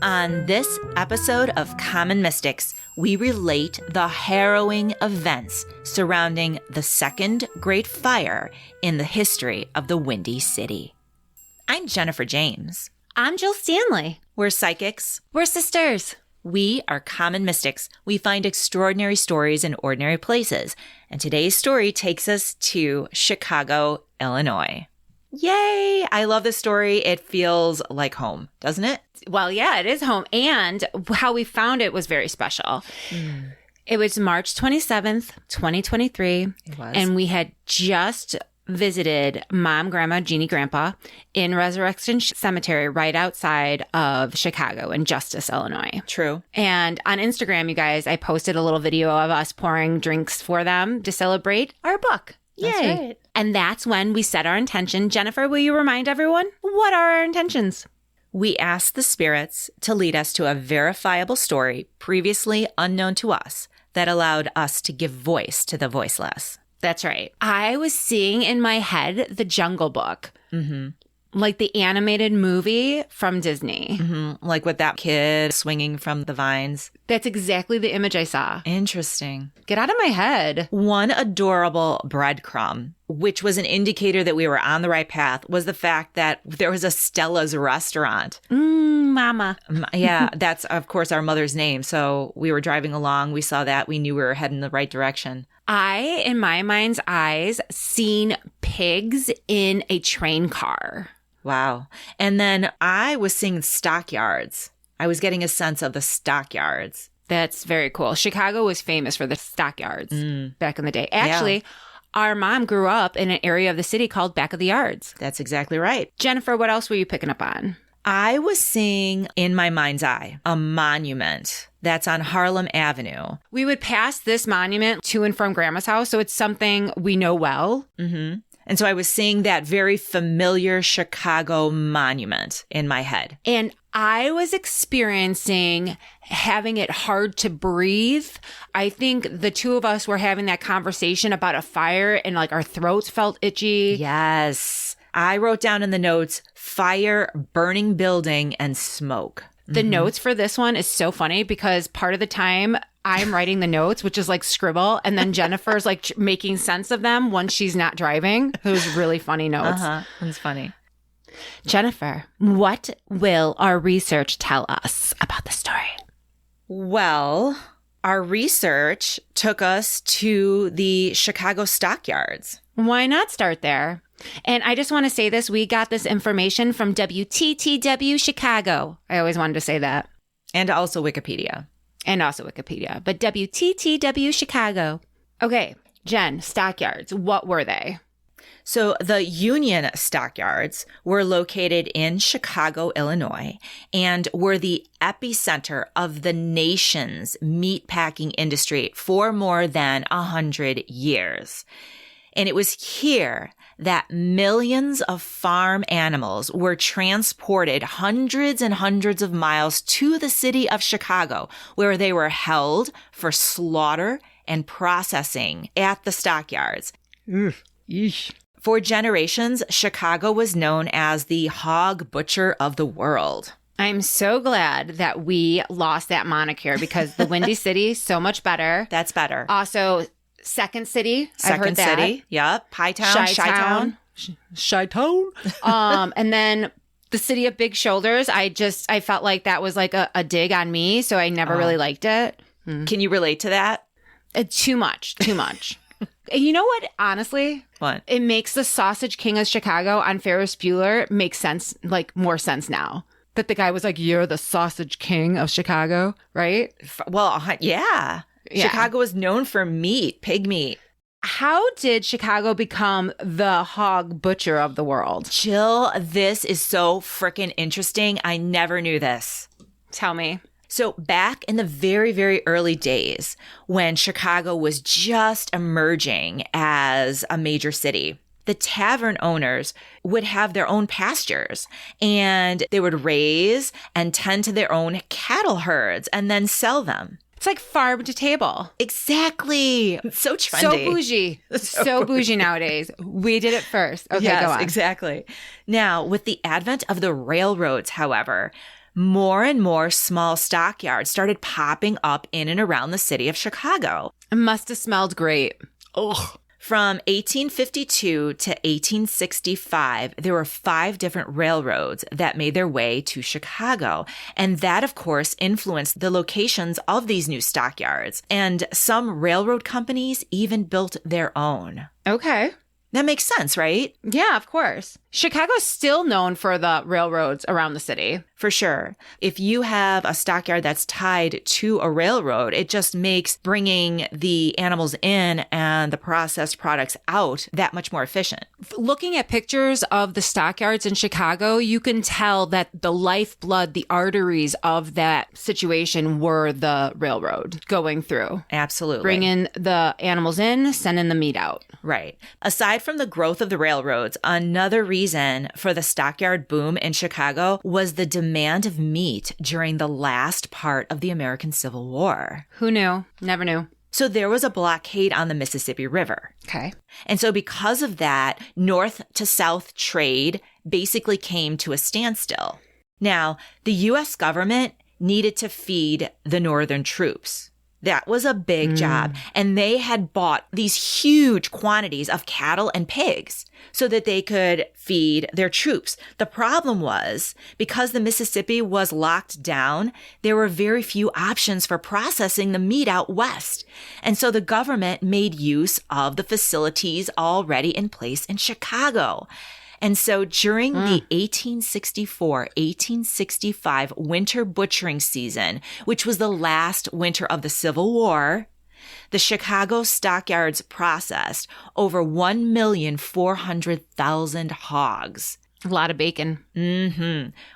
On this episode of Common Mystics, we relate the harrowing events surrounding the Second Great Fire in the history of the Windy City. I'm Jennifer James. I'm Jill Stanley. We're psychics. We're sisters. We are Common Mystics. We find extraordinary stories in ordinary places. And today's story takes us to Chicago, Illinois. Yay! I love this story. It feels like home, doesn't it? Well, yeah, it is home. And how we found it was very special. It was March 27th, 2023. It was. And we had just visited Mom, Grandma, Jeannie, Grandpa in Resurrection Cemetery right outside of Chicago in Justice, Illinois. True. And on Instagram, you guys, I posted a little video of us pouring drinks for them to celebrate our book. Yay. That's right. And that's when we set our intention. Jennifer, will you remind everyone? What are our intentions? We asked the spirits to lead us to a verifiable story previously unknown to us that allowed us to give voice to the voiceless. That's right. I was seeing in my head the Jungle Book. Mm-hmm. Like the animated movie from Disney. Mm-hmm. Like with that kid swinging from the vines. That's exactly the image I saw. Interesting. Get out of my head. One adorable breadcrumb, which was an indicator that we were on the right path, was the fact that there was a Stella's restaurant. Mama. Yeah, that's, of course, our mother's name. So we were driving along. We saw that. We knew we were heading the right direction. I, in my mind's eyes, seen pigs in a train car. Wow. And then I was seeing stockyards. I was getting a sense of the stockyards. That's very cool. Chicago was famous for the stockyards back in the day. Actually, our mom grew up in an area of the city called Back of the Yards. That's exactly right. Jennifer, what else were you picking up on? I was seeing in my mind's eye a monument that's on Harlem Avenue. We would pass this monument to and from Grandma's house, so it's something we know well. Mm-hmm. And so I was seeing that very familiar Chicago monument in my head. And I was experiencing having it hard to breathe. I think the two of us were having that conversation about a fire and like our throats felt itchy. Yes. I wrote down in the notes, fire, burning building, and smoke. The notes for this one is so funny because part of the time I'm writing the notes, which is like scribble, and then Jennifer's like making sense of them once she's not driving. Those really funny notes. That's funny. Jennifer, what will our research tell us about the story? Well, our research took us to the Chicago stockyards. Why not start there? And I just want to say this. We got this information from WTTW Chicago. I always wanted to say that. And also Wikipedia. And also Wikipedia. But WTTW Chicago. Okay, Jen, stockyards. What were they? So the Union Stockyards were located in Chicago, Illinois, and were the epicenter of the nation's meatpacking industry for more than 100 years. And it was here that millions of farm animals were transported hundreds and hundreds of miles to the city of Chicago, where they were held for slaughter and processing at the stockyards. Yeesh. For generations, Chicago was known as the hog butcher of the world. I'm so glad that we lost that moniker because the Windy City, so much better. That's better. Also, Second City. I've heard Second that. City. Yep. Chi-town. Chi-town. Chi-town. And then the City of Big Shoulders. I felt like that was like a dig on me. So I never really liked it. Can you relate to that? Too much. You know what? Honestly, What? it makes the Sausage King of Chicago on Ferris Bueller make sense, like more sense now. That the guy was like, "You're the Sausage King of Chicago," right? Well, yeah. Chicago is known for meat, pig meat. How did Chicago become the hog butcher of the world? Jill, this is so freaking interesting. I never knew this. Tell me. So back in the very, very early days when Chicago was just emerging as a major city, the tavern owners would have their own pastures and they would raise and tend to their own cattle herds and then sell them. It's like farm to table. Exactly. So trendy. So bougie. So bougie nowadays. We did it first. Okay, yes, go on. Exactly. Now, with the advent of the railroads, however, more and more small stockyards started popping up in and around the city of Chicago. It must have smelled great. Ugh. From 1852 to 1865, there were 5 different railroads that made their way to Chicago. And that, of course, influenced the locations of these new stockyards. And some railroad companies even built their own. Okay. That makes sense, right? Yeah, of course. Chicago's still known for the railroads around the city. For sure. If you have a stockyard that's tied to a railroad, it just makes bringing the animals in and the processed products out that much more efficient. Looking at pictures of the stockyards in Chicago, you can tell that the lifeblood, the arteries of that situation were the railroad going through. Absolutely. Bringing the animals in, sending the meat out. Right. Aside from the growth of the railroads, another reason for the stockyard boom in Chicago was the demand of meat during the last part of the American Civil War. Who knew? Never knew. So there was a blockade on the Mississippi River. Okay. And so because of that, north to south trade basically came to a standstill. Now, the U.S. government needed to feed the northern troops. That was a big job. And they had bought these huge quantities of cattle and pigs so that they could feed their troops. The problem was, because the Mississippi was locked down, there were very few options for processing the meat out west. And so the government made use of the facilities already in place in Chicago. And so during the 1864-1865 winter butchering season, which was the last winter of the Civil War, the Chicago stockyards processed over 1,400,000 hogs. A lot of bacon.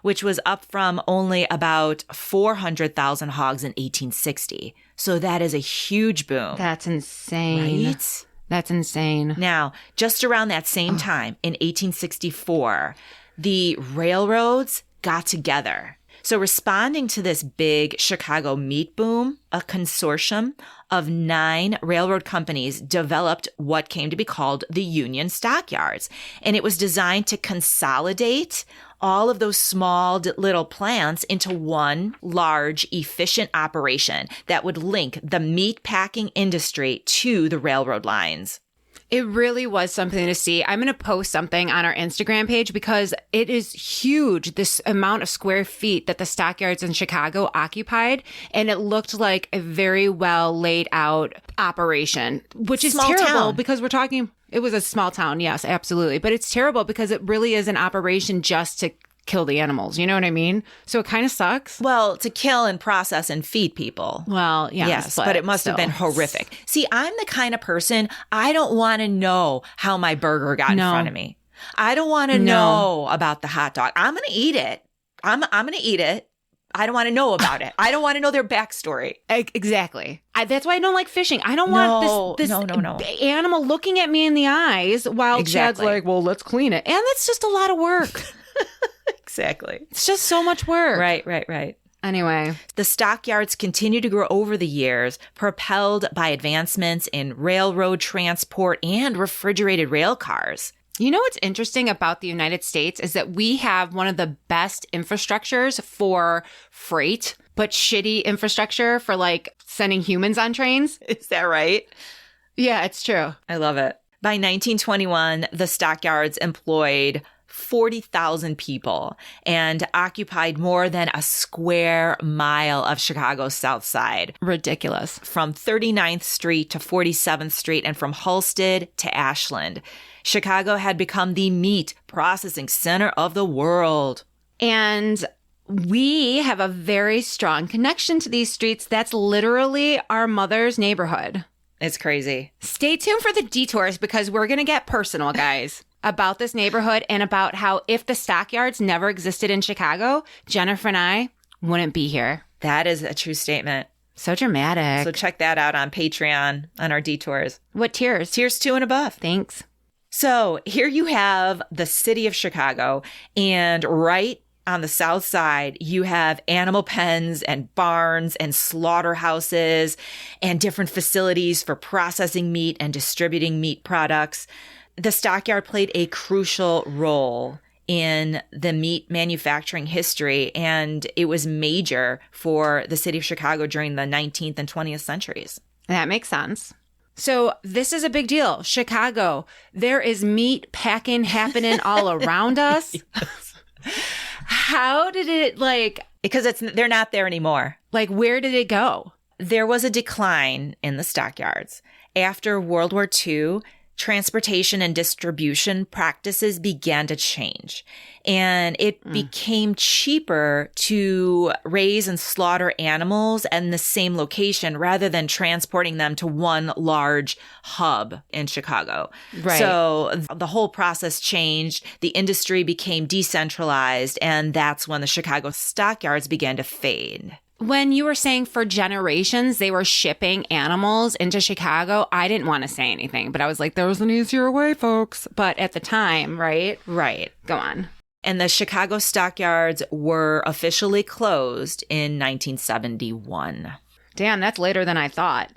Which was up from only about 400,000 hogs in 1860. So that is a huge boom. That's insane. Right? That's insane. Now, just around that same time, in 1864, the railroads got together. So responding to this big Chicago meat boom, a consortium of 9 railroad companies developed what came to be called the Union Stockyards. And it was designed to consolidate all of those small little plants into one large, efficient operation that would link the meat packing industry to the railroad lines. It really was something to see. I'm going to post something on our Instagram page because it is huge, this amount of square feet that the stockyards in Chicago occupied. And it looked like a very well laid out operation, which is Small terrible town. because we're talking, it was a small town. Yes, absolutely. But it's terrible because it really is an operation just to kill the animals. You know what I mean? So it kind of sucks. Well, to kill and process and feed people. Well, Yes, but it must have been horrific. See, I'm the kind of person, I don't want to know how my burger got in front of me. I don't want to know about the hot dog. I'm going to eat it. I'm going to eat it. I don't want to know about it. I don't want to know their backstory. Exactly. That's why I don't like fishing. I don't want this animal looking at me in the eyes while Chad's like, well, let's clean it. And that's just a lot of work. Exactly. It's just so much work. Right. Anyway. The stockyards continue to grow over the years, propelled by advancements in railroad transport and refrigerated rail cars. You know what's interesting about the United States is that we have one of the best infrastructures for freight, but shitty infrastructure for like sending humans on trains. Is that right? Yeah, it's true. I love it. By 1921, the stockyards employed 40,000 people and occupied more than a square mile of Chicago's South Side. Ridiculous. From 39th Street to 47th Street and from Halsted to Ashland, Chicago had become the meat processing center of the world. And we have a very strong connection to these streets. That's literally our mother's neighborhood. It's crazy. Stay tuned for the detours because we're going to get personal, guys, about this neighborhood and about how if the stockyards never existed in Chicago, Jennifer and I wouldn't be here. That is a true statement. So dramatic. So check that out on Patreon on our detours. What tiers? Tiers 2 and above. Thanks. So here you have the city of Chicago, and right on the south side, you have animal pens and barns and slaughterhouses and different facilities for processing meat and distributing meat products. The stockyard played a crucial role in the meat manufacturing history, and it was major for the city of Chicago during the 19th and 20th centuries. That makes sense. So this is a big deal. Chicago, there is meat packing happening all around us. How did it Because they're not there anymore. Where did it go? There was a decline in the stockyards. After World War II, transportation and distribution practices began to change, and it became cheaper to raise and slaughter animals in the same location rather than transporting them to one large hub in Chicago. Right. So the whole process changed. The industry became decentralized, and that's when the Chicago stockyards began to fade. When you were saying for generations they were shipping animals into Chicago, I didn't want to say anything, but I was like, there was an easier way, folks. But at the time, right? Right. Go on. And the Chicago stockyards were officially closed in 1971. Damn, that's later than I thought.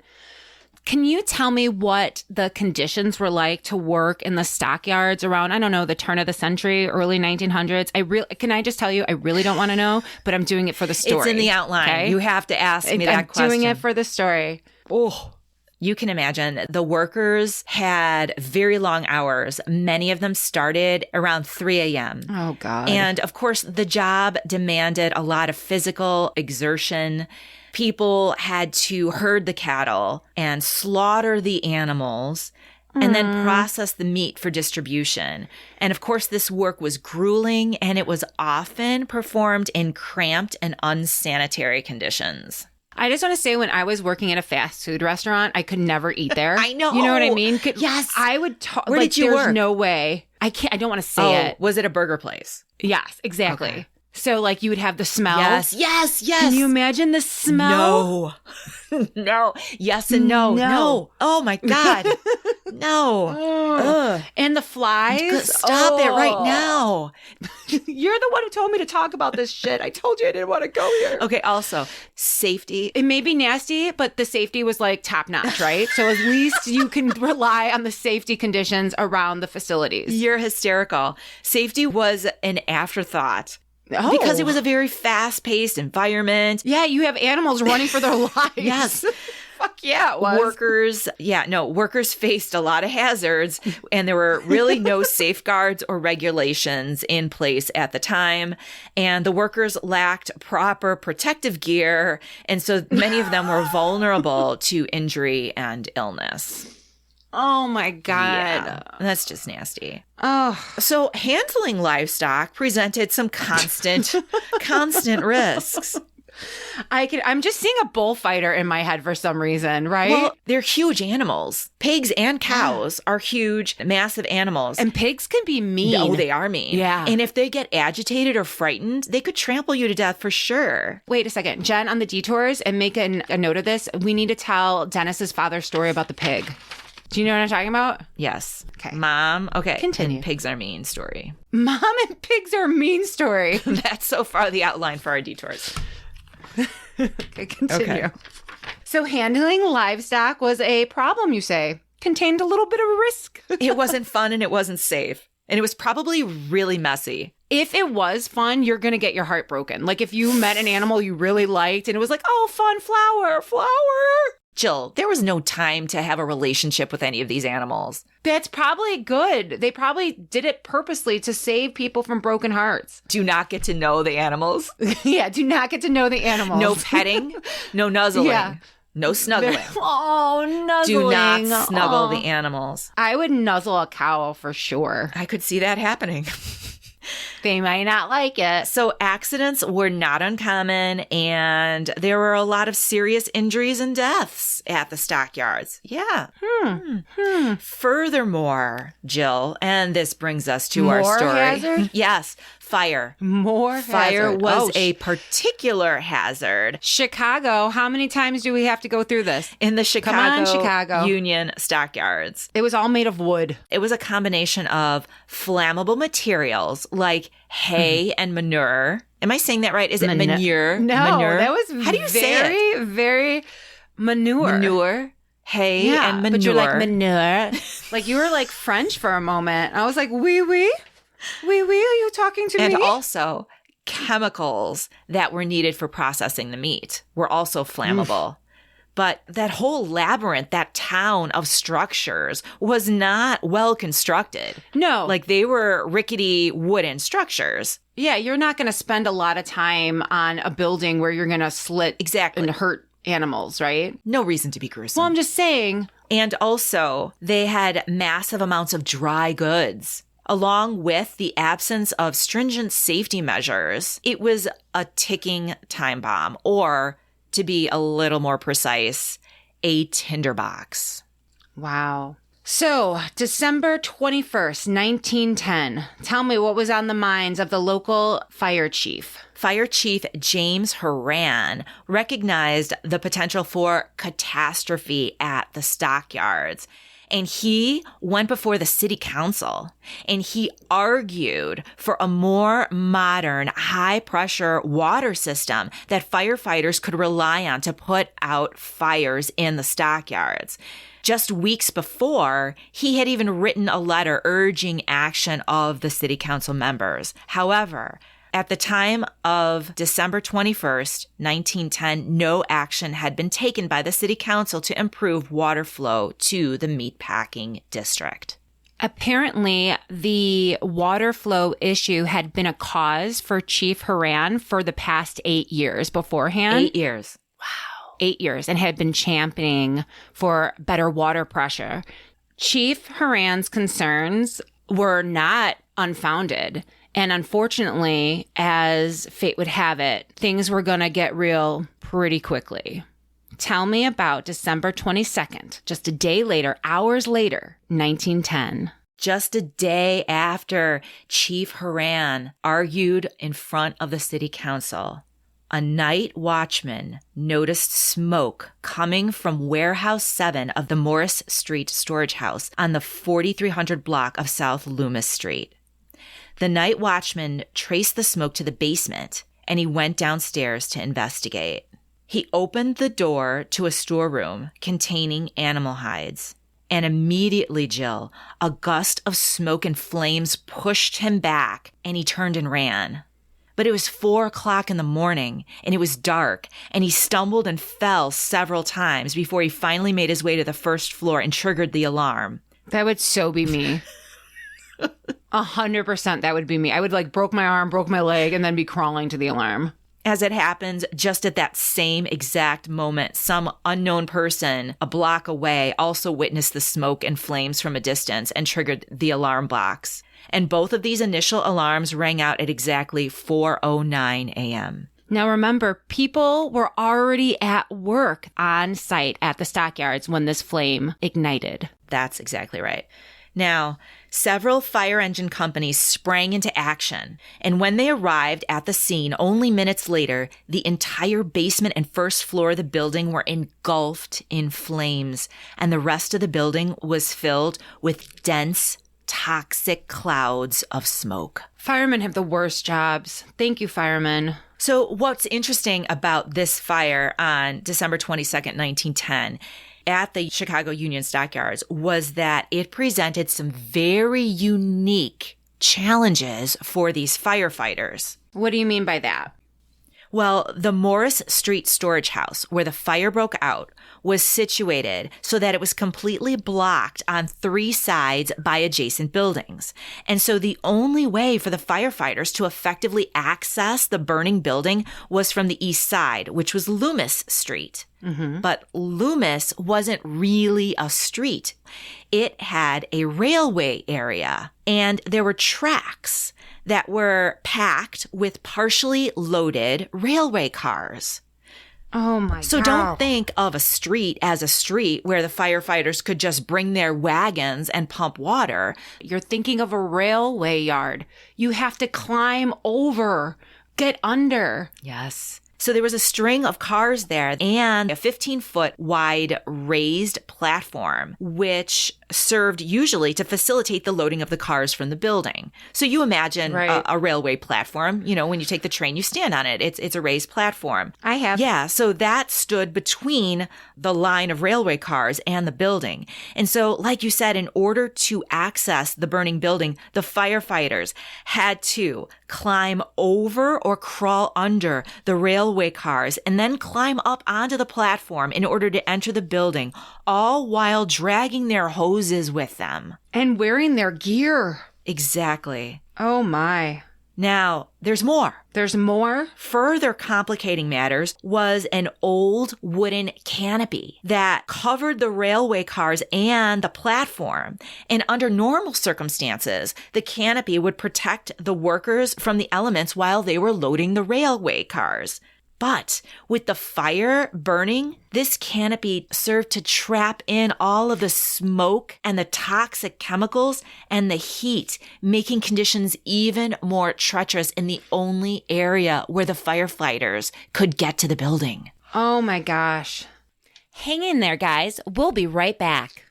Can you tell me what the conditions were like to work in the stockyards around, I don't know, the turn of the century, early 1900s? Can I just tell you, I really don't want to know, but I'm doing it for the story. It's in the outline. Okay? You have to ask me that question. I'm doing it for the story. Oh. You can imagine the workers had very long hours. Many of them started around 3 a.m. Oh, God. And of course, the job demanded a lot of physical exertion. People had to herd the cattle and slaughter the animals and then process the meat for distribution. And of course, this work was grueling, and it was often performed in cramped and unsanitary conditions. I just want to say, when I was working at a fast food restaurant, I could never eat there. I know. You know what I mean? Yes. I would Where did you there's work? no way. I don't want to say it. Was it a burger place? Yes, exactly. Okay. So you would have the smell. Yes. Can you imagine the smell? No. No. Yes and no. No. Oh my God. No. And the flies. Stop it right now. You're the one who told me to talk about this shit. I told you I didn't want to go here. Okay. Also, safety. It may be nasty, but the safety was top notch, right? So at least you can rely on the safety conditions around the facilities. You're hysterical. Safety was an afterthought. Oh. Because it was a very fast-paced environment. Yeah, you have animals running for their lives. Yes. Fuck yeah, it was. Workers faced a lot of hazards, and there were really no safeguards or regulations in place at the time. And the workers lacked proper protective gear, and so many of them were vulnerable to injury and illness. Oh my God. Yeah, that's just nasty. Oh. So handling livestock presented some constant risks. I'm just seeing a bullfighter in my head for some reason, right? Well, they're huge animals. Pigs and cows are huge, massive animals. And pigs can be mean. Oh, they are mean. Yeah. And if they get agitated or frightened, they could trample you to death for sure. Wait a second. Jen, on the detours, and make a note of this, we need to tell Dennis's father's story about the pig. Do you know what I'm talking about? Yes. Okay. Mom. Okay. Continue. And pigs are mean story. Mom and pigs are mean story. That's so far the outline for our detours. Okay, continue. Okay. So handling livestock was a problem, you say? Contained a little bit of risk. It wasn't fun and it wasn't safe. And it was probably really messy. If it was fun, you're going to get your heart broken. If you met an animal you really liked and it was oh, fun, flower. Jill, there was no time to have a relationship with any of these animals. That's probably good. They probably did it purposely to save people from broken hearts. Do not get to know the animals. Yeah, do not get to know the animals. No petting, no nuzzling, no snuggling. Nuzzling. Do not snuggle the animals. I would nuzzle a cow for sure. I could see that happening. They might not like it. So accidents were not uncommon, and there were a lot of serious injuries and deaths at the stockyards. Yeah. Furthermore, Jill, and this brings us to our story. Hazard? Yes. Fire. Fire was a particular hazard. Chicago, how many times do we have to go through this? In the Chicago Union stockyards. It was all made of wood. It was a combination of flammable materials like hay and manure. Am I saying that right? Is it manure? No, manure? that was How do you say it? Very manure. Manure. Hay and manure. But you're manure. You were French for a moment. I was oui. Wee wee, are you talking to And me? also, chemicals that were needed for processing the meat were also flammable. But that whole labyrinth, that town of structures, was not well constructed. No. Like, they were rickety wooden structures. Yeah, you're not going to spend a lot of time on a building where you're going to slit Exactly. and hurt animals, right? No reason to be gruesome. Well, I'm just saying. And also, they had massive amounts of dry goods. Along with the absence of stringent safety measures, it was a ticking time bomb, or, to be a little more precise, a tinderbox. Wow. So, December 21st, 1910. Tell me what was on the minds of the local fire chief. Fire Chief James Horan recognized the potential for catastrophe at the stockyards. And he went before the city council and he argued for a more modern, high-pressure water system that firefighters could rely on to put out fires in the stockyards. Just weeks before, he had even written a letter urging action of the city council members. However, at the time of December 21st, 1910, no action had been taken by the city council to improve water flow to the meatpacking district. Apparently, the water flow issue had been a cause for Chief Horan for the past 8 years beforehand. 8 years. 8 years, and had been championing for better water pressure. Chief Horan's concerns were not unfounded. And unfortunately, as fate would have it, things were going to get real pretty quickly. Tell me about December 22nd, just a day later, hours later, 1910. Just a day after Chief Horan argued in front of the city council, a night watchman noticed smoke coming from Warehouse 7 of the Morris Street Storage House on the 4300 block of South Loomis Street. The night watchman traced the smoke to the basement, and he went downstairs to investigate. He opened the door to a storeroom containing animal hides. And immediately, Jill, a gust of smoke and flames pushed him back, and he turned and ran. But it was 4 o'clock in the morning, and it was dark, and he stumbled and fell several times before he finally made his way to the first floor and triggered the alarm. That would so be me. 100% that would be me. I would broke my arm, broke my leg, and then be crawling to the alarm. As it happens, just at that same exact moment, some unknown person a block away also witnessed the smoke and flames from a distance and triggered the alarm box. And both of these initial alarms rang out at exactly 4:09 a.m. Now remember, people were already at work on site at the stockyards when this flame ignited. That's exactly right. Now, several fire engine companies sprang into action, and when they arrived at the scene only minutes later, the entire basement and first floor of the building were engulfed in flames, and the rest of the building was filled with dense, toxic clouds of smoke. Firemen have the worst jobs. Thank you, firemen. So what's interesting about this fire on December 22nd, 1910, at the Chicago Union Stockyards was that it presented some very unique challenges for these firefighters. What do you mean by that? Well, the Morris Street Storage House, where the fire broke out, was situated so that it was completely blocked on 3 sides by adjacent buildings. And so the only way for the firefighters to effectively access the burning building was from the east side, which was Loomis Street. Mm-hmm. But Loomis wasn't really a street. It had a railway area, and there were tracks that were packed with partially loaded railway cars. Oh my God. So don't think of a street as a street where the firefighters could just bring their wagons and pump water. You're thinking of a railway yard. You have to climb over, get under. Yes. So there was a string of cars there and a 15-foot wide raised platform, which served usually to facilitate the loading of the cars from the building. So you imagine a railway platform, when you take the train, you stand on it. It's a raised platform. I have. Yeah. So that stood between the line of railway cars and the building. And so, like you said, in order to access the burning building, the firefighters had to climb over or crawl under the railway cars and then climb up onto the platform in order to enter the building, all while dragging their hoses with them. And wearing their gear. Exactly. Oh my. Now, there's more. There's more? Further complicating matters was an old wooden canopy that covered the railway cars and the platform. And under normal circumstances, the canopy would protect the workers from the elements while they were loading the railway cars. But with the fire burning, this canopy served to trap in all of the smoke and the toxic chemicals and the heat, making conditions even more treacherous in the only area where the firefighters could get to the building. Oh my gosh. Hang in there, guys. We'll be right back.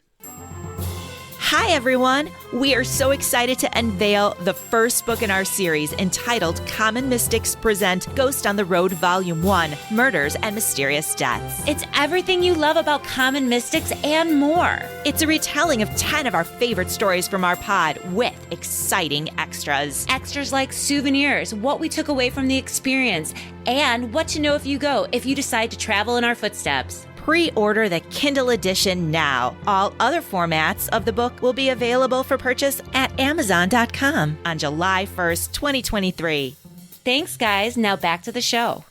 Hi, everyone. We are so excited to unveil the first book in our series entitled Common Mystics Present Ghost on the Road Volume 1, Murders and Mysterious Deaths. It's everything you love about common mystics and more. It's a retelling of 10 of our favorite stories from our pod with exciting extras. Extras like souvenirs, what we took away from the experience, and what to know if you decide to travel in our footsteps. Pre-order the Kindle edition now. All other formats of the book will be available for purchase at Amazon.com on July 1st, 2023. Thanks, guys. Now back to the show.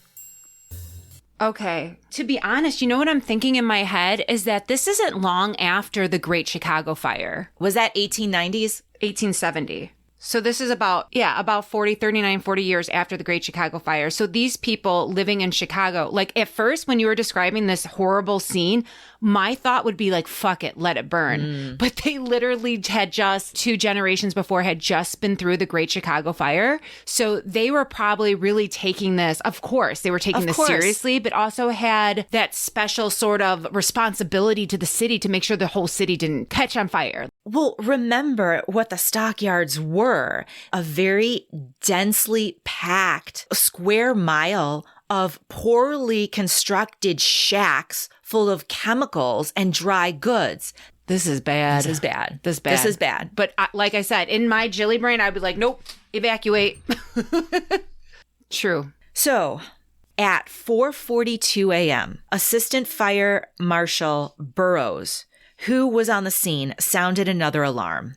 Okay. To be honest, you know what I'm thinking in my head is that this isn't long after the Great Chicago Fire. Was that 1890s? 1870. So this is about 40 years after the Great Chicago Fire. So these people living in Chicago, like at first when you were describing this horrible scene, my thought would be like, fuck it, let it burn. But they literally had just 2 generations before had just been through the Great Chicago Fire. So they were probably really taking this, of course, they were taking this seriously, but also had that special sort of responsibility to the city to make sure the whole city didn't catch on fire. Well, remember what the stockyards were. A very densely packed square mile of poorly constructed shacks full of chemicals and dry goods. This is bad. This is bad. This is bad. This is bad. But like I said, in my Jilly brain, I'd be like, nope, evacuate. True. So at 4:42 a.m., Assistant Fire Marshal Burroughs, who was on the scene, sounded another alarm.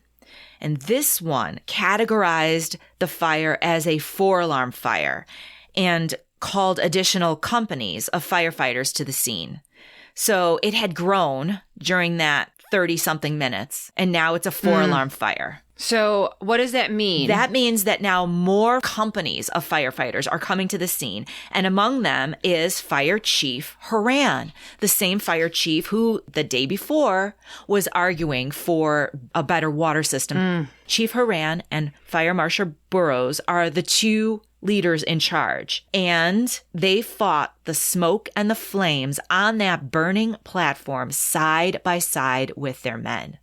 And this one categorized the fire as a 4-alarm fire and called additional companies of firefighters to the scene. So it had grown during that 30-something minutes, and now it's a 4-alarm fire. So what does that mean? That means that now more companies of firefighters are coming to the scene, and among them is Fire Chief Horan, the same fire chief who the day before was arguing for a better water system. Chief Horan and Fire Marshal Burroughs are the 2 leaders in charge, and they fought the smoke and the flames on that burning platform side by side with their men.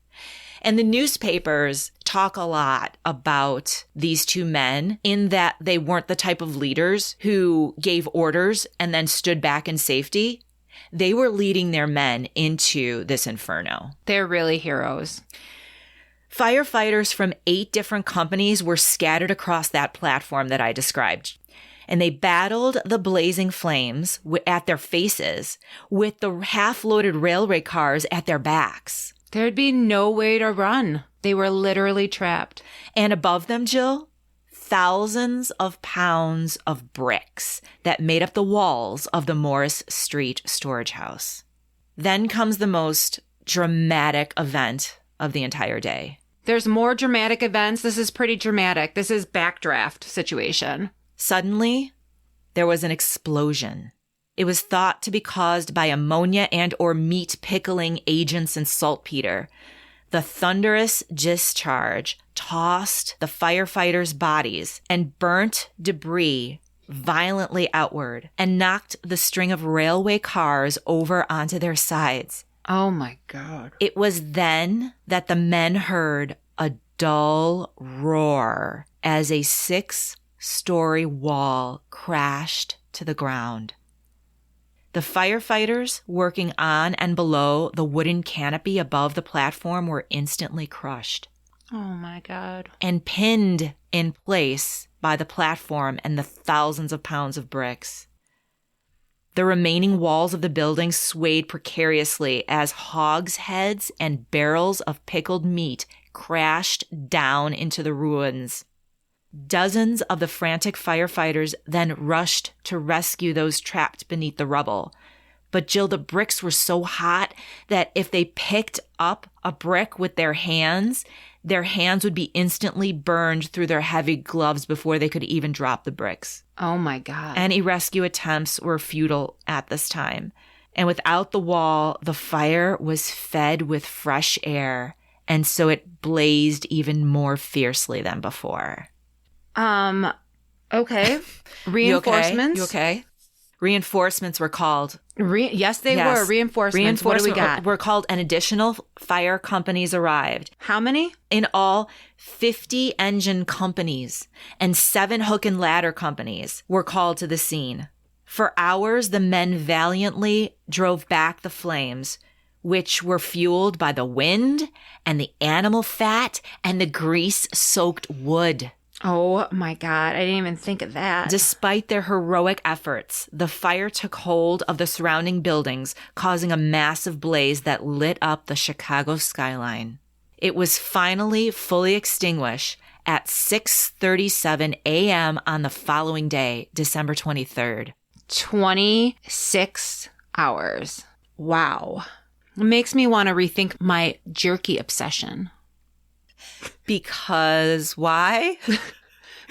And the newspapers talk a lot about these 2 men in that they weren't the type of leaders who gave orders and then stood back in safety. They were leading their men into this inferno. They're really heroes. Firefighters from 8 different companies were scattered across that platform that I described. And they battled the blazing flames at their faces with the half-loaded railway cars at their backs. There'd be no way to run. They were literally trapped. And above them, Jill, thousands of pounds of bricks that made up the walls of the Morris Street storage house. Then comes the most dramatic event of the entire day. There's more dramatic events. This is pretty dramatic. This is backdraft situation. Suddenly, there was an explosion. It was thought to be caused by ammonia and or meat pickling agents and saltpeter. The thunderous discharge tossed the firefighters' bodies and burnt debris violently outward and knocked the string of railway cars over onto their sides. Oh my God. It was then that the men heard a dull roar as a 6-story wall crashed to the ground. The firefighters working on and below the wooden canopy above the platform were instantly crushed Oh my God. and pinned in place by the platform and the thousands of pounds of bricks. The remaining walls of the building swayed precariously as hogsheads and barrels of pickled meat crashed down into the ruins. Dozens of the frantic firefighters then rushed to rescue those trapped beneath the rubble. But Jill, the bricks were so hot that if they picked up a brick with their hands would be instantly burned through their heavy gloves before they could even drop the bricks. Oh my God. Any rescue attempts were futile at this time. And without the wall, the fire was fed with fresh air, and so it blazed even more fiercely than before. Okay. Reinforcements. You okay? Reinforcements were called. Yes, they were. Reinforcements. What do we got? Were called, and additional fire companies arrived. How many? In all, 50 engine companies and 7 hook and ladder companies were called to the scene. For hours, the men valiantly drove back the flames, which were fueled by the wind and the animal fat and the grease-soaked wood. Oh my God. I didn't even think of that. Despite their heroic efforts, the fire took hold of the surrounding buildings, causing a massive blaze that lit up the Chicago skyline. It was finally fully extinguished at 6:37 a.m. on the following day, December 23rd. 26 hours. Wow. It makes me want to rethink my jerky obsession. Because why?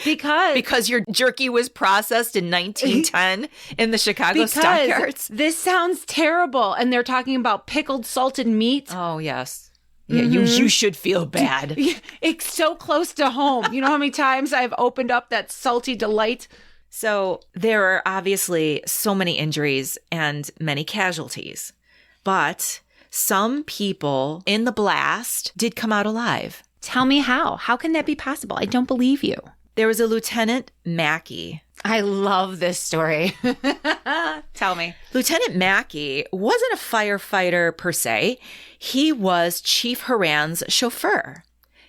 Because your jerky was processed in 1910 in the Chicago stockyards? This sounds terrible. And they're talking about pickled salted meat. Oh, yes. Yeah, you should feel bad. It's so close to home. You know how many times I've opened up that salty delight? So there are obviously so many injuries and many casualties. But some people in the blast did come out alive. Tell me how. How can that be possible? I don't believe you. There was a Lieutenant Mackey. I love this story. Tell me. Lieutenant Mackey wasn't a firefighter per se. He was Chief Horan's chauffeur.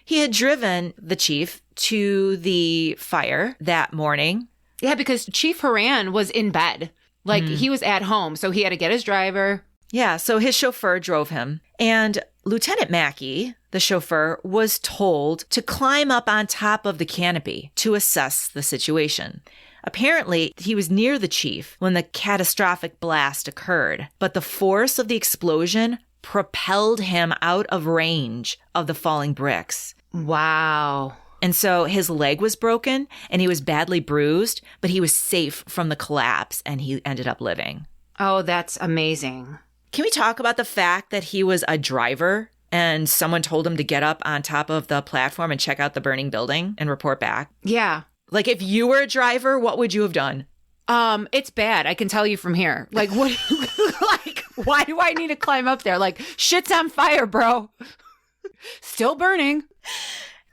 He had driven the chief to the fire that morning. Yeah, because Chief Horan was in bed. Like, he was at home, so he had to get his driver. Yeah, so his chauffeur drove him. And Lieutenant Mackey, the chauffeur, was told to climb up on top of the canopy to assess the situation. Apparently, he was near the chief when the catastrophic blast occurred, but the force of the explosion propelled him out of range of the falling bricks. Wow. And so his leg was broken and he was badly bruised, but he was safe from the collapse and he ended up living. Oh, that's amazing. Can we talk about the fact that he was a driver and someone told him to get up on top of the platform and check out the burning building and report back? Yeah. Like, if you were a driver, what would you have done? It's bad. I can tell you from here. Like, what? Like, why do I need to climb up there? Like, shit's on fire, bro. Still burning.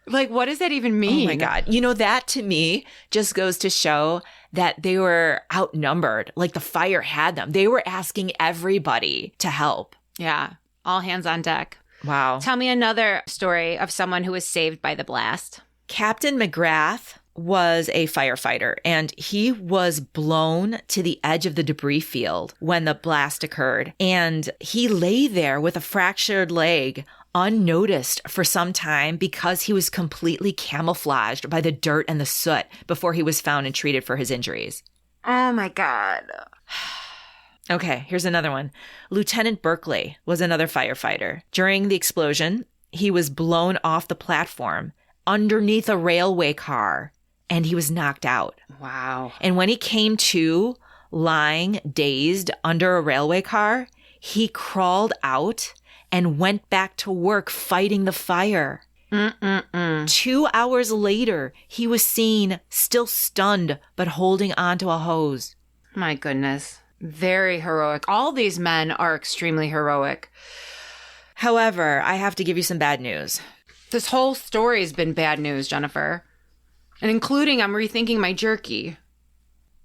Like, what does that even mean? Oh my God. You know, that to me just goes to show that they were outnumbered. Like, the fire had them. They were asking everybody to help. Yeah. All hands on deck. Wow. Tell me another story of someone who was saved by the blast. Captain McGrath was a firefighter and he was blown to the edge of the debris field when the blast occurred. And he lay there with a fractured leg unnoticed for some time because he was completely camouflaged by the dirt and the soot before he was found and treated for his injuries. Oh my God. Okay, here's another one. Lieutenant Berkeley was another firefighter. During the explosion, he was blown off the platform underneath a railway car and he was knocked out. Wow. And when he came to, lying dazed under a railway car, he crawled out and went back to work fighting the fire. 2 hours later, he was seen still stunned but holding onto a hose. My goodness. Very heroic. All these men are extremely heroic. However, I have to give you some bad news. This whole story has been bad news, Jennifer. And including I'm rethinking my jerky.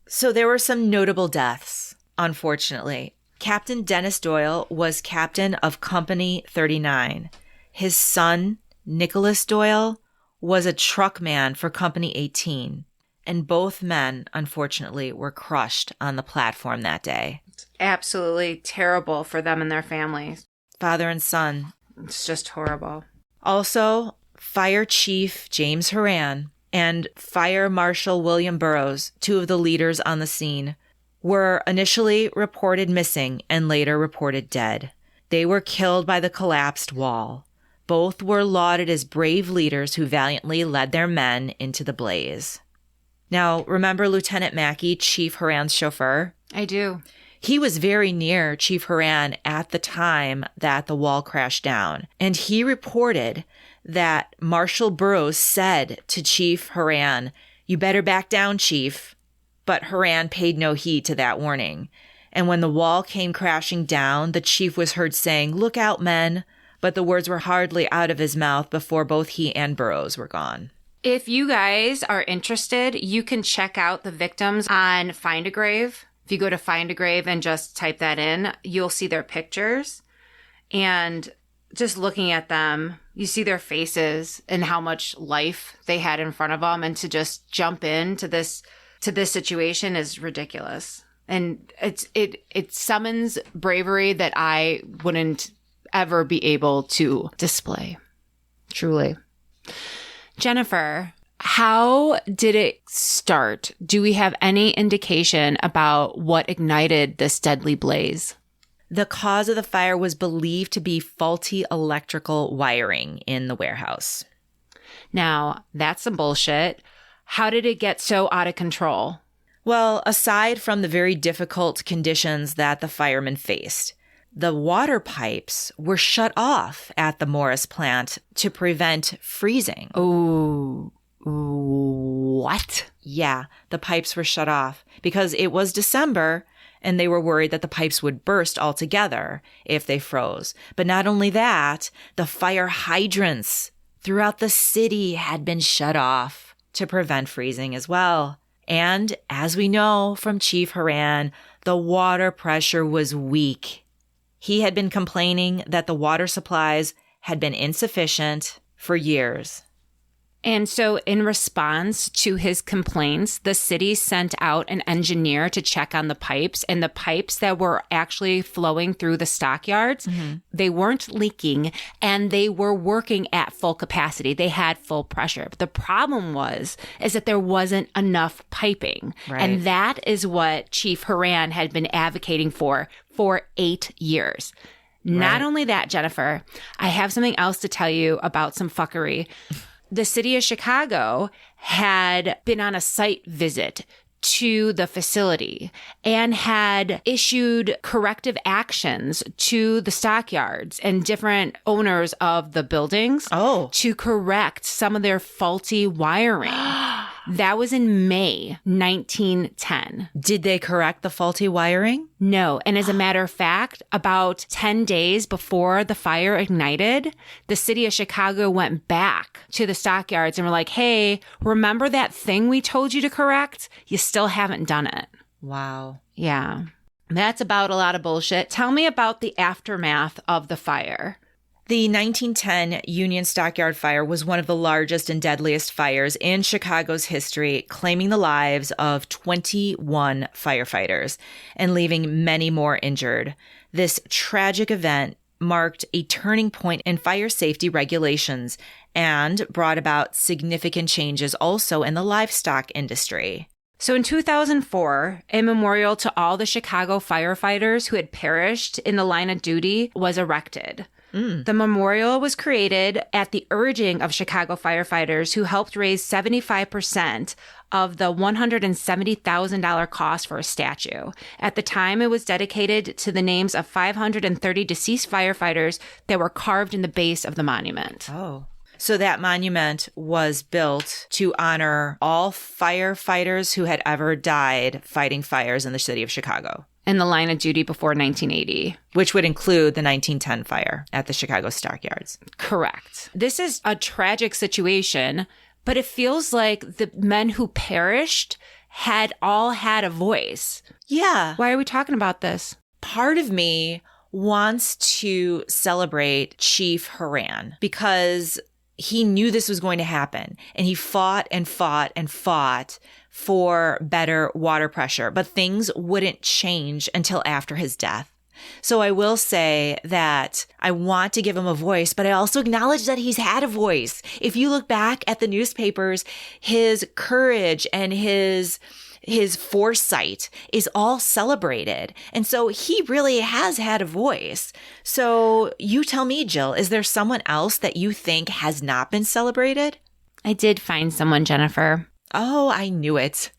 So there were some notable deaths, unfortunately. Captain Dennis Doyle was captain of Company 39. His son, Nicholas Doyle, was a truckman for Company 18. And both men, unfortunately, were crushed on the platform that day. It's absolutely terrible for them and their families. Father and son. It's just horrible. Also, Fire Chief James Horan and Fire Marshal William Burroughs, two of the leaders on the scene, were initially reported missing and later reported dead. They were killed by the collapsed wall. Both were lauded as brave leaders who valiantly led their men into the blaze. Now, remember Lieutenant Mackey, Chief Horan's chauffeur? I do. He was very near Chief Horan at the time that the wall crashed down, and he reported that Marshal Burroughs said to Chief Horan, "You better back down, Chief." But Horan paid no heed to that warning. And when the wall came crashing down, the chief was heard saying, "Look out, men." But the words were hardly out of his mouth before both he and Burroughs were gone. If you guys are interested, you can check out the victims on Find a Grave. If you go to Find a Grave and just type that in, you'll see their pictures. And just looking at them, you see their faces and how much life they had in front of them. And to just jump into this situation is ridiculous. And it summons bravery that I wouldn't ever be able to display. Truly. Jennifer, how did it start? Do we have any indication about what ignited this deadly blaze? The cause of the fire was believed to be faulty electrical wiring in the warehouse. Now, that's some bullshit. How did it get so out of control? Well, aside from the very difficult conditions that the firemen faced, the water pipes were shut off at the Morris plant to prevent freezing. Oh, what? Yeah, the pipes were shut off because it was December and they were worried that the pipes would burst altogether if they froze. But not only that, the fire hydrants throughout the city had been shut off to prevent freezing as well. And as we know from Chief Horan, the water pressure was weak. He had been complaining that the water supplies had been insufficient for years. And so in response to his complaints, the city sent out an engineer to check on the pipes, and the pipes that were actually flowing through the stockyards, they weren't leaking and they were working at full capacity. They had full pressure. But the problem is that there wasn't enough piping. Right. And that is what Chief Horan had been advocating for 8 years. Not only that, Jennifer, I have something else to tell you about some fuckery. The city of Chicago had been on a site visit to the facility and had issued corrective actions to the stockyards and different owners of the buildings to correct some of their faulty wiring. That was in May 1910. Did they correct the faulty wiring? No. And as a matter of fact, about 10 days before the fire ignited, the city of Chicago went back to the stockyards and were like, "Hey, remember that thing we told you to correct? You still haven't done it." Wow. Yeah. That's about a lot of bullshit. Tell me about the aftermath of the fire. The 1910 Union Stockyard Fire was one of the largest and deadliest fires in Chicago's history, claiming the lives of 21 firefighters and leaving many more injured. This tragic event marked a turning point in fire safety regulations and brought about significant changes also in the livestock industry. So in 2004, a memorial to all the Chicago firefighters who had perished in the line of duty was erected. The memorial was created at the urging of Chicago firefighters who helped raise 75% of the $170,000 cost for a statue. At the time, it was dedicated to the names of 530 deceased firefighters that were carved in the base of the monument. Oh. So that monument was built to honor all firefighters who had ever died fighting fires in the city of Chicago. in the line of duty before 1980. Which would include the 1910 fire at the Chicago Stockyards. Correct. This is a tragic situation, but it feels like the men who perished had all had a voice. Yeah. Why are we talking about this? Part of me wants to celebrate Chief Horan because he knew this was going to happen, and he fought and fought and fought for better water pressure, but things wouldn't change until after his death. So I will say that I want to give him a voice, but I also acknowledge that he's had a voice. If you look back at the newspapers, his courage and his foresight is all celebrated. And so he really has had a voice. So you tell me, Jill, is there someone else that you think has not been celebrated? I did find someone, Jennifer. Oh, I knew it.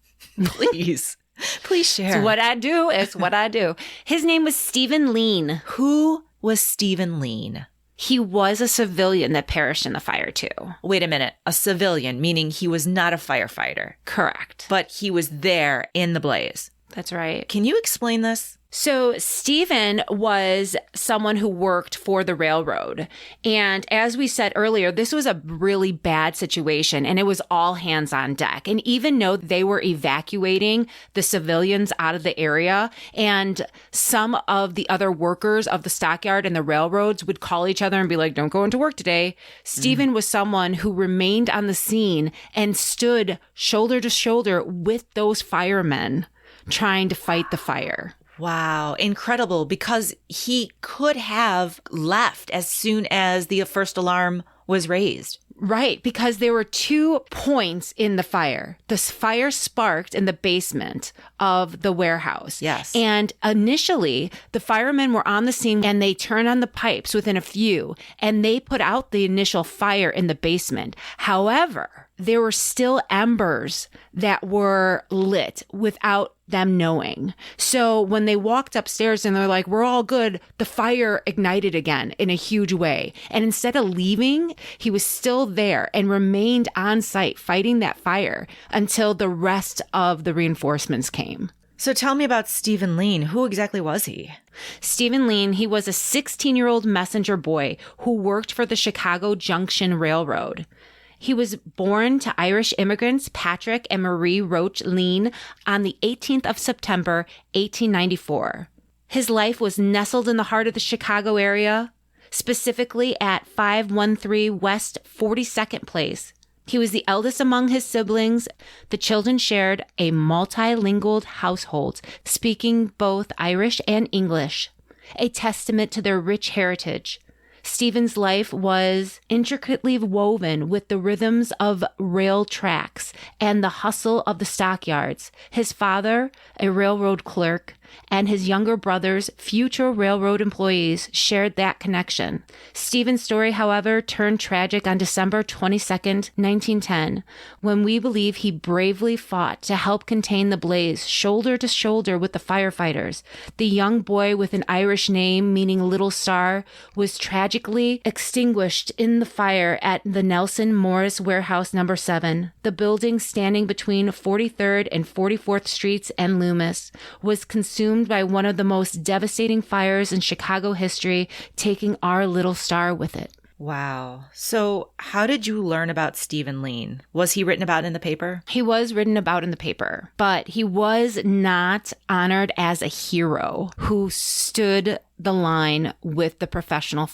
Please. Please share. It's what I do. It's what I do. His name was Stephen Lean. Who was Stephen Lean? He was a civilian that perished in the fire, too. Wait a minute. A civilian, meaning he was not a firefighter. Correct. But he was there in the blaze. That's right. Can you explain this? So Stephen was someone who worked for the railroad. And as we said earlier, this was a really bad situation and it was all hands on deck. And even though they were evacuating the civilians out of the area, and some of the other workers of the stockyard and the railroads would call each other and be like, don't go into work today. Stephen was someone who remained on the scene and stood shoulder to shoulder with those firemen trying to fight the fire. Wow, incredible, because he could have left as soon as the first alarm was raised. Right, because there were 2 points in the fire. The fire sparked in the basement of the warehouse. Yes. And initially, the firemen were on the scene and they turned on the pipes within a few, and they put out the initial fire in the basement. However, there were still embers that were lit without them knowing. So when they walked upstairs and they're like, we're all good, the fire ignited again in a huge way. And instead of leaving, he was still there and remained on site fighting that fire until the rest of the reinforcements came. So tell me about Stephen Lean. Who exactly was he? Stephen Lean, he was a 16-year-old messenger boy who worked for the Chicago Junction Railroad. He was born to Irish immigrants Patrick and Marie Roach Lean on the 18th of September, 1894. His life was nestled in the heart of the Chicago area, specifically at 513 West 42nd Place. He was the eldest among his siblings. The children shared a multilingual household, speaking both Irish and English, a testament to their rich heritage. Stephen's life was intricately woven with the rhythms of rail tracks and the hustle of the stockyards. His father, a railroad clerk, and his younger brothers, future railroad employees, shared that connection. Stephen's story, however, turned tragic on December 22nd, 1910, when we believe he bravely fought to help contain the blaze, shoulder to shoulder with the firefighters. The young boy with an Irish name meaning Little Star was tragically extinguished in the fire at the Nelson Morris Warehouse No. 7. The building, standing between 43rd and 44th Streets and Loomis, was consumed by one of the most devastating fires in Chicago history, taking our Little Star with it. Wow. So how did you learn about Stephen Lean? Was he written about in the paper? He was written about in the paper, but he was not honored as a hero who stood the line with the professional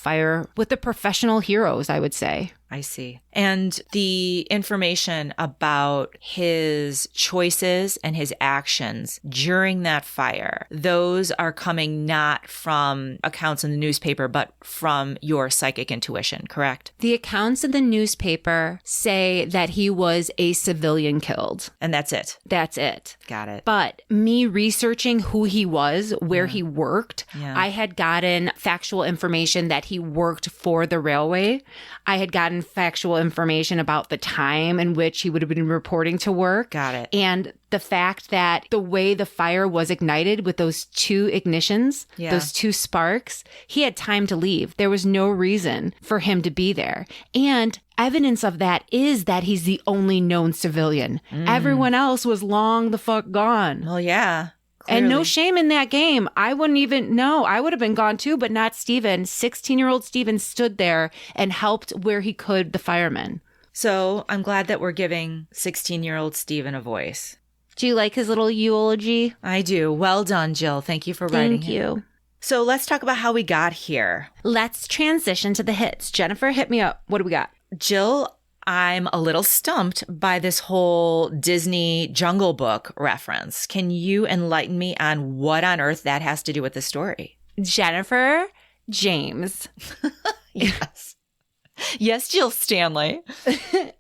heroes, I would say. I see. And the information about his choices and his actions during that fire, those are coming not from accounts in the newspaper, but from your psychic intuition, correct? The accounts in the newspaper say that he was a civilian killed. And that's it. That's it. Got it. But me researching who he was, where he worked, I had gotten factual information that he worked for the railway. I had gotten factual information about the time in which he would have been reporting to work. Got it. And the fact that the way the fire was ignited with those 2 ignitions, those 2 sparks, he had time to leave. There was no reason for him to be there. And evidence of that is that he's the only known civilian. Everyone else was long the fuck gone. Well, yeah. And no Clearly. shame in that game. I wouldn't even know. I would have been gone too, but not Steven. 16-year-old Steven stood there and helped where he could the firemen. So I'm glad that we're giving 16-year-old Steven a voice. Do you like his little eulogy? I do. Well done, Jill. Thank you for writing Thank it. you. So let's talk about how we got here. Let's transition to the hits. Jennifer, hit me up. What do we got? Jill, I'm a little stumped by this whole Disney Jungle Book reference. Can you enlighten me on what on earth that has to do with the story? Jennifer James. Yes. Yes, Jill Stanley.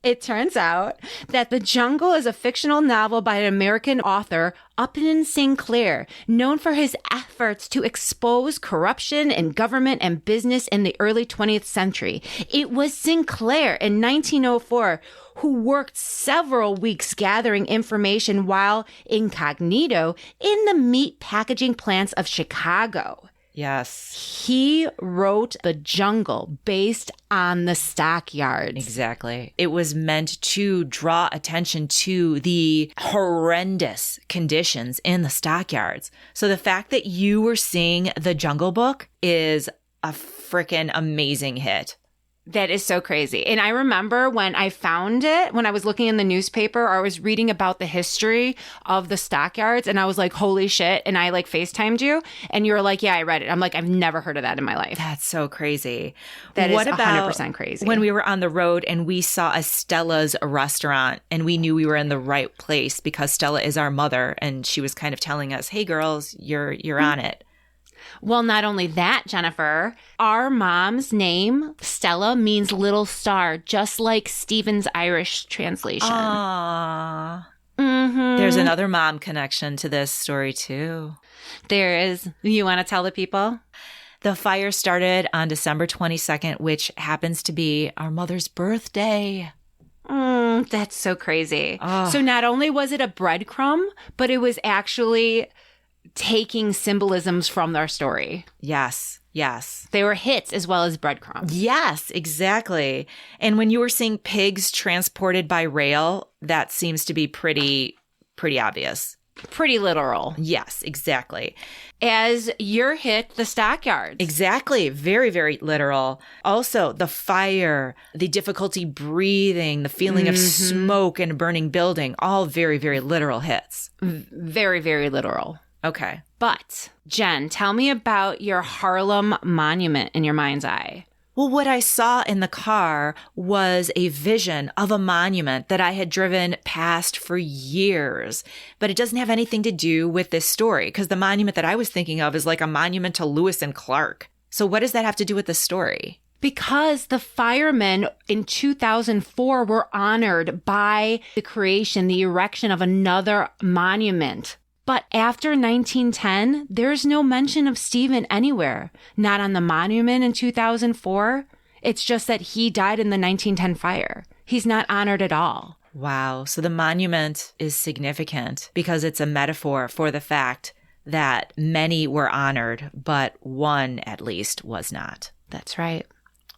It turns out that The Jungle is a fictional novel by an American author, Upton Sinclair, known for his efforts to expose corruption in government and business in the early 20th century. It was Sinclair in 1904 who worked several weeks gathering information while incognito in the meat packaging plants of Chicago. Yes, He wrote The Jungle based on the stockyards. exactly. It was meant to draw attention to the horrendous conditions in the stockyards. So the fact that you were seeing The Jungle Book is a freaking amazing hit. That is so crazy. And I remember when I found it, when I was looking in the newspaper, or I was reading about the history of the stockyards, and I was like, holy shit. And I like FaceTimed you, and you were like, yeah, I read it. I'm like, I've never heard of that in my life. That's so crazy. That is What about 100% crazy. when we were on the road and we saw a Stella's restaurant and we knew we were in the right place because Stella is our mother and she was kind of telling us, hey girls, you're on it. Well, not only that, Jennifer, our mom's name, Stella, means little star, just like Stephen's Irish translation. Aww. Mm-hmm. There's another mom connection to this story too. There is. You want to tell the people? The fire started on December 22nd, which happens to be our mother's birthday. That's so crazy. Oh. So not only was it a breadcrumb, but it was actually taking symbolisms from their story. Yes, yes. They were hits as well as breadcrumbs. Yes, exactly. And when you were seeing pigs transported by rail, that seems to be pretty obvious. Pretty literal. Yes, exactly. As your hit, the stockyards. Exactly. Very, very literal. Also, the fire, the difficulty breathing, the feeling of smoke in a burning building, all very, very literal hits. Very, very literal. Okay. But, Jen, tell me about your Harlem monument in your mind's eye. Well, what I saw in the car was a vision of a monument that I had driven past for years, but it doesn't have anything to do with this story because the monument that I was thinking of is like a monument to Lewis and Clark. So what does that have to do with the story? Because the firemen in 2004 were honored by the erection of another monument. But after 1910, there's no mention of Stephen anywhere. Not on the monument in 2004. It's just that he died in the 1910 fire. He's not honored at all. Wow. So the monument is significant because it's a metaphor for the fact that many were honored, but one at least was not. That's right.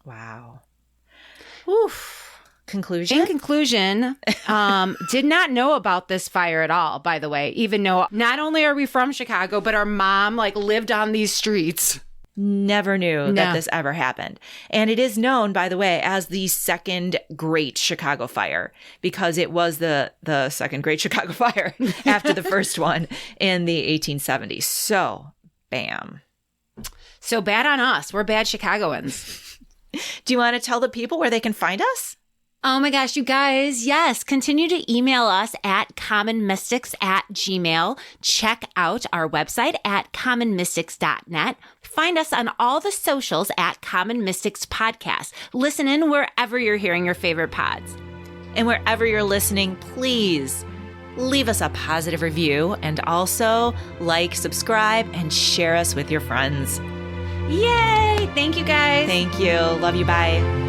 Wow. Oof. Conclusion? In conclusion, did not know about this fire at all, by the way, even though not only are we from Chicago, but our mom lived on these streets. Never knew No. that this ever happened. And it is known, by the way, as the second Great Chicago Fire because it was the second Great Chicago Fire after the first one in the 1870s. So, bam. So bad on us. We're bad Chicagoans. Do you want to tell the people where they can find us? Oh my gosh, you guys. Yes. Continue to email us at commonmystics@gmail. Check out our website at commonmystics.net. Find us on all the socials at Common Mystics Podcast. Listen in wherever you're hearing your favorite pods. And wherever you're listening, please leave us a positive review and also like, subscribe, and share us with your friends. Yay! Thank you guys. Thank you. Love you. Bye.